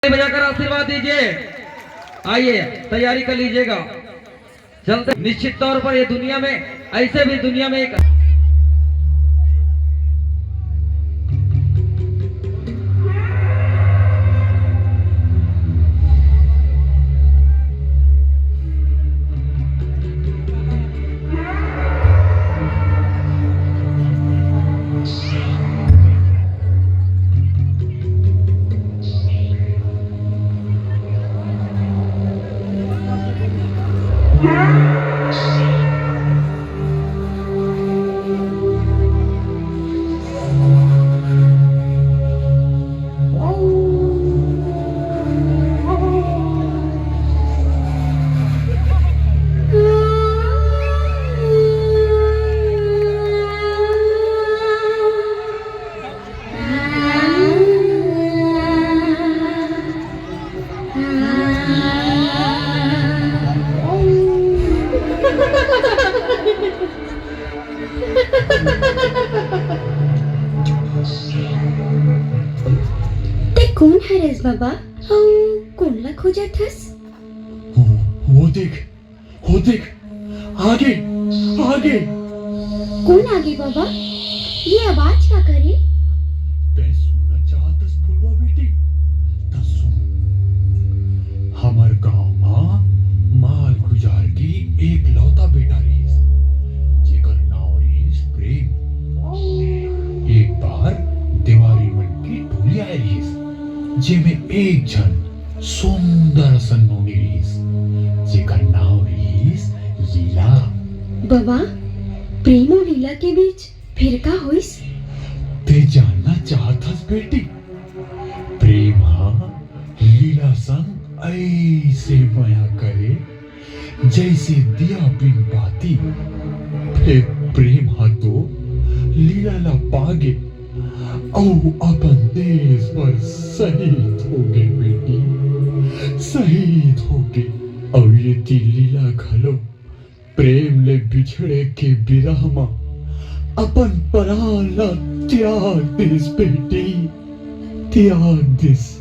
बजाकर आशीर्वाद दीजिए। आइए तैयारी कर लीजिएगा, चलते। निश्चित तौर पर ये दुनिया में, ऐसे भी दुनिया में एक ते कोण हरेस बाबा? हो, कोणला खोजत हस? वो देख, वो देख, आगे आगे। कौन आगे बाबा? ये आवाज क्या करे? तै सुनना चाहतस फुलवा बेटी? त सुन। हमर गांव माल गुजार की एक लौता बेटा रहीस, जेकर नाव रहीस प्रेम। एक बार दिवारी मन की टोली आई रहीस, जेमे एक जन सुंदर सन नोनी रहीस, जेकर नाव रहीस लीला। बाबा, प्रेम और लीला के बीच फिर का होइस? ते जानना चाहतस बेटी? प्रेम लीला संग ऐसे माया करे जैसे दिया बिन बाती। फिर प्रेम तो लीला ला पागे और अपन देश पर शहीद हो गए बेटी, शहीद हो गए। और ये ती लीला घलो प्रेम ले बिछड़े के बिरह मा अपन प्राण ला त्याग दिस बेटी, त्याग दिस।